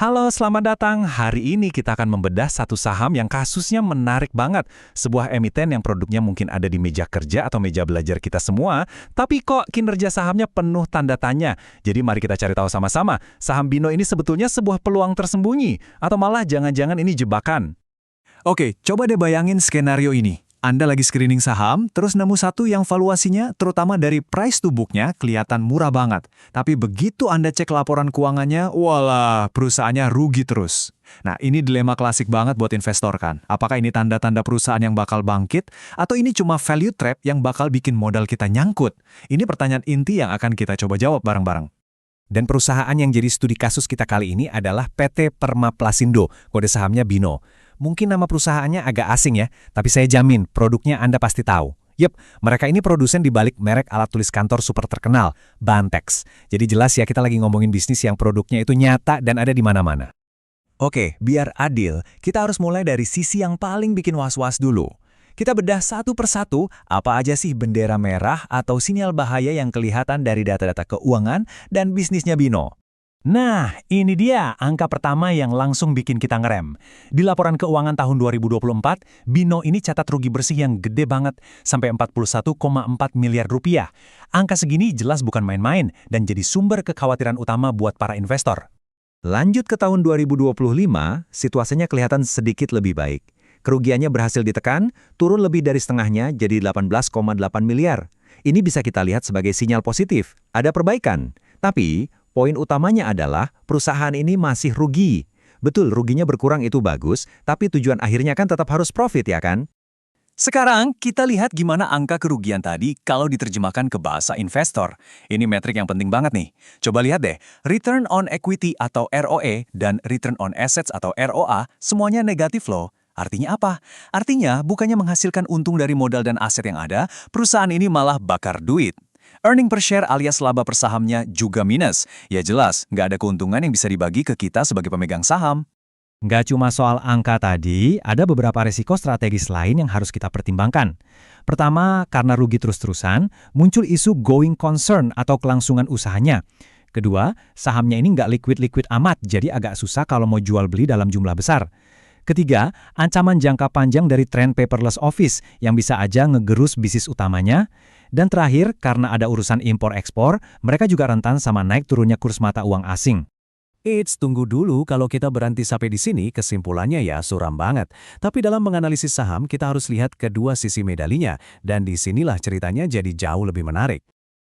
Halo, selamat datang. Hari ini kita akan membedah satu saham yang kasusnya menarik banget. Sebuah emiten yang produknya mungkin ada di meja kerja atau meja belajar kita semua, tapi kok kinerja sahamnya penuh tanda tanya. Jadi mari kita cari tahu sama-sama, saham Bino ini sebetulnya sebuah peluang tersembunyi, atau malah jangan-jangan ini jebakan. Oke, coba deh bayangin skenario ini. Anda lagi screening saham, terus nemu satu yang valuasinya, terutama dari price to book-nya, kelihatan murah banget. Tapi begitu Anda cek laporan keuangannya, walah, perusahaannya rugi terus. Nah, ini dilema klasik banget buat investor kan. Apakah ini tanda-tanda perusahaan yang bakal bangkit, atau ini cuma value trap yang bakal bikin modal kita nyangkut? Ini pertanyaan inti yang akan kita coba jawab bareng-bareng. Dan perusahaan yang jadi studi kasus kita kali ini adalah PT Permaplasindo, kode sahamnya Bino. Mungkin nama perusahaannya agak asing ya, tapi saya jamin produknya Anda pasti tahu. Yep, mereka ini produsen di balik merek alat tulis kantor super terkenal, Bantex. Jadi jelas ya kita lagi ngomongin bisnis yang produknya itu nyata dan ada di mana-mana. Oke, biar adil, kita harus mulai dari sisi yang paling bikin was-was dulu. Kita bedah satu persatu apa aja sih bendera merah atau sinyal bahaya yang kelihatan dari data-data keuangan dan bisnisnya Bino. Nah, ini dia angka pertama yang langsung bikin kita ngerem. Di laporan keuangan tahun 2024, Bino ini catat rugi bersih yang gede banget, sampai 41,4 miliar rupiah. Angka segini jelas bukan main-main dan jadi sumber kekhawatiran utama buat para investor. Lanjut ke tahun 2025, situasinya kelihatan sedikit lebih baik. Kerugiannya berhasil ditekan, turun lebih dari setengahnya jadi 18,8 miliar. Ini bisa kita lihat sebagai sinyal positif, ada perbaikan. Tapi, poin utamanya adalah perusahaan ini masih rugi. Betul, ruginya berkurang itu bagus, tapi tujuan akhirnya kan tetap harus profit ya kan? Sekarang, kita lihat gimana angka kerugian tadi kalau diterjemahkan ke bahasa investor. Ini metrik yang penting banget nih. Coba lihat deh, return on equity atau ROE dan return on assets atau ROA semuanya negatif loh. Artinya apa? Artinya, bukannya menghasilkan untung dari modal dan aset yang ada, perusahaan ini malah bakar duit. Earning per share alias laba per sahamnya juga minus. Ya jelas, nggak ada keuntungan yang bisa dibagi ke kita sebagai pemegang saham. Nggak cuma soal angka tadi, ada beberapa resiko strategis lain yang harus kita pertimbangkan. Pertama, karena rugi terus-terusan, muncul isu going concern atau kelangsungan usahanya. Kedua, sahamnya ini nggak liquid-liquid amat, jadi agak susah kalau mau jual beli dalam jumlah besar. Ketiga, ancaman jangka panjang dari tren paperless office yang bisa aja ngegerus bisnis utamanya. Dan terakhir, karena ada urusan impor-ekspor, mereka juga rentan sama naik turunnya kurs mata uang asing. Tunggu dulu, kalau kita berhenti sampai di sini, kesimpulannya ya suram banget. Tapi dalam menganalisis saham, kita harus lihat kedua sisi medalinya, dan disinilah ceritanya jadi jauh lebih menarik.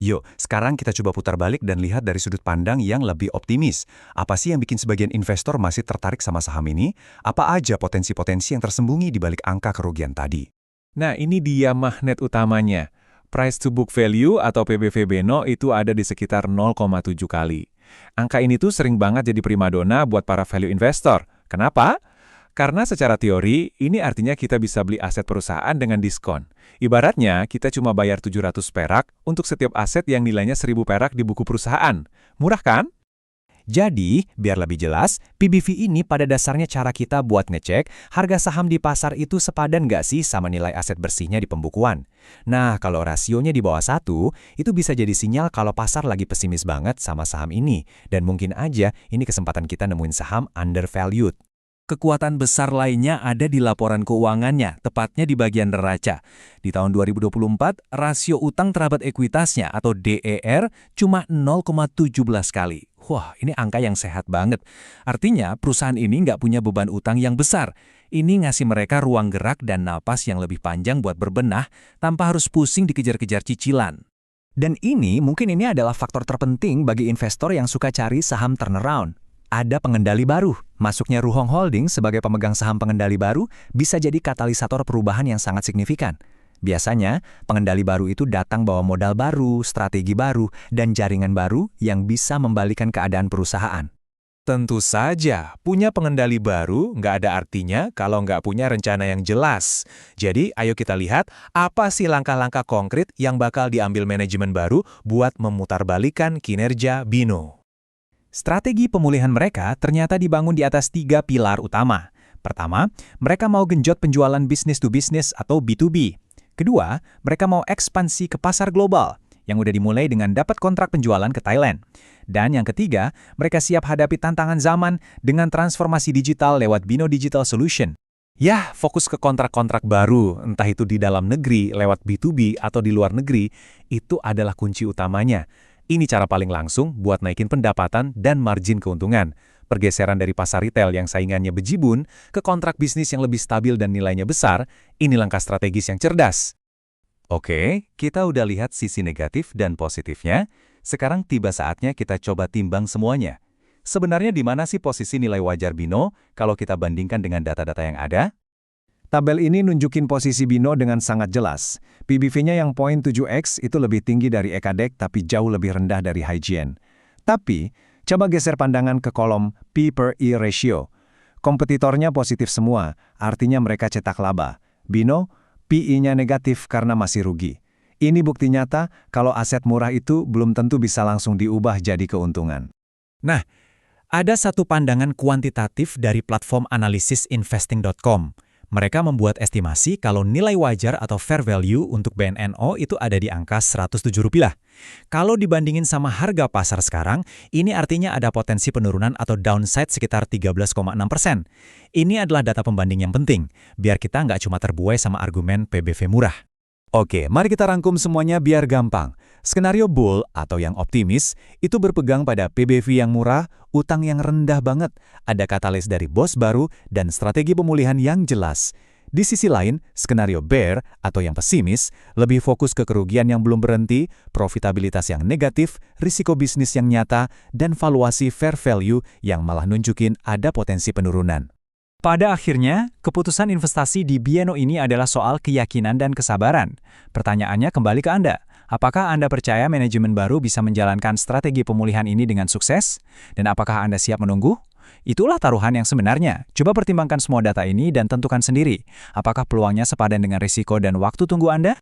Yuk, sekarang kita coba putar balik dan lihat dari sudut pandang yang lebih optimis. Apa sih yang bikin sebagian investor masih tertarik sama saham ini? Apa aja potensi-potensi yang tersembunyi di balik angka kerugian tadi? Nah, ini dia magnet utamanya. Price to book value atau PBV Bino itu ada di sekitar 0,7 kali. Angka ini tuh sering banget jadi primadona buat para value investor. Kenapa? Karena secara teori, ini artinya kita bisa beli aset perusahaan dengan diskon. Ibaratnya, kita cuma bayar 700 perak untuk setiap aset yang nilainya 1000 perak di buku perusahaan. Murah kan? Jadi, biar lebih jelas, PBV ini pada dasarnya cara kita buat ngecek harga saham di pasar itu sepadan nggak sih sama nilai aset bersihnya di pembukuan. Nah, kalau rasionya di bawah 1, itu bisa jadi sinyal kalau pasar lagi pesimis banget sama saham ini. Dan mungkin aja ini kesempatan kita nemuin saham undervalued. Kekuatan besar lainnya ada di laporan keuangannya, tepatnya di bagian neraca. Di tahun 2024, rasio utang terhadap ekuitasnya atau DER cuma 0,17 kali. Wah, ini angka yang sehat banget. Artinya, perusahaan ini nggak punya beban utang yang besar. Ini ngasih mereka ruang gerak dan napas yang lebih panjang buat berbenah tanpa harus pusing dikejar-kejar cicilan. Dan mungkin ini adalah faktor terpenting bagi investor yang suka cari saham turnaround. Ada pengendali baru. Masuknya Ruhong Holding sebagai pemegang saham pengendali baru bisa jadi katalisator perubahan yang sangat signifikan. Biasanya, pengendali baru itu datang bawa modal baru, strategi baru, dan jaringan baru yang bisa membalikan keadaan perusahaan. Tentu saja, punya pengendali baru nggak ada artinya kalau nggak punya rencana yang jelas. Jadi, ayo kita lihat apa sih langkah-langkah konkret yang bakal diambil manajemen baru buat memutarbalikkan kinerja Bino. Strategi pemulihan mereka ternyata dibangun di atas 3 pilar utama. Pertama, mereka mau genjot penjualan business to business atau B2B. Kedua, mereka mau ekspansi ke pasar global, yang udah dimulai dengan dapat kontrak penjualan ke Thailand. Dan yang ketiga, mereka siap hadapi tantangan zaman dengan transformasi digital lewat Bino Digital Solution. Yah, fokus ke kontrak-kontrak baru, entah itu di dalam negeri, lewat B2B, atau di luar negeri, itu adalah kunci utamanya. Ini cara paling langsung buat naikin pendapatan dan margin keuntungan. Pergeseran dari pasar retail yang saingannya bejibun ke kontrak bisnis yang lebih stabil dan nilainya besar, ini langkah strategis yang cerdas. Oke, kita udah lihat sisi negatif dan positifnya. Sekarang tiba saatnya kita coba timbang semuanya. Sebenarnya di mana sih posisi nilai wajar Bino kalau kita bandingkan dengan data-data yang ada? Tabel ini nunjukin posisi Bino dengan sangat jelas. PBV-nya yang 0.7x itu lebih tinggi dari Ekadek tapi jauh lebih rendah dari Hygien. Tapi, coba geser pandangan ke kolom P/E ratio. Kompetitornya positif semua, artinya mereka cetak laba. Bino, PE-nya negatif karena masih rugi. Ini bukti nyata kalau aset murah itu belum tentu bisa langsung diubah jadi keuntungan. Nah, ada satu pandangan kuantitatif dari platform analisis investing.com. Mereka membuat estimasi kalau nilai wajar atau fair value untuk BNNO itu ada di angka Rp107. Kalau dibandingin sama harga pasar sekarang, ini artinya ada potensi penurunan atau downside sekitar 13,6%. Ini adalah data pembanding yang penting, biar kita nggak cuma terbuai sama argumen PBV murah. Oke, mari kita rangkum semuanya biar gampang. Skenario bull atau yang optimis itu berpegang pada PBV yang murah, utang yang rendah banget, ada katalis dari bos baru, dan strategi pemulihan yang jelas. Di sisi lain, skenario bear atau yang pesimis lebih fokus ke kerugian yang belum berhenti, profitabilitas yang negatif, risiko bisnis yang nyata, dan valuasi fair value yang malah nunjukin ada potensi penurunan. Pada akhirnya, keputusan investasi di BNO ini adalah soal keyakinan dan kesabaran. Pertanyaannya kembali ke Anda. Apakah Anda percaya manajemen baru bisa menjalankan strategi pemulihan ini dengan sukses? Dan apakah Anda siap menunggu? Itulah taruhan yang sebenarnya. Coba pertimbangkan semua data ini dan tentukan sendiri. Apakah peluangnya sepadan dengan risiko dan waktu tunggu Anda?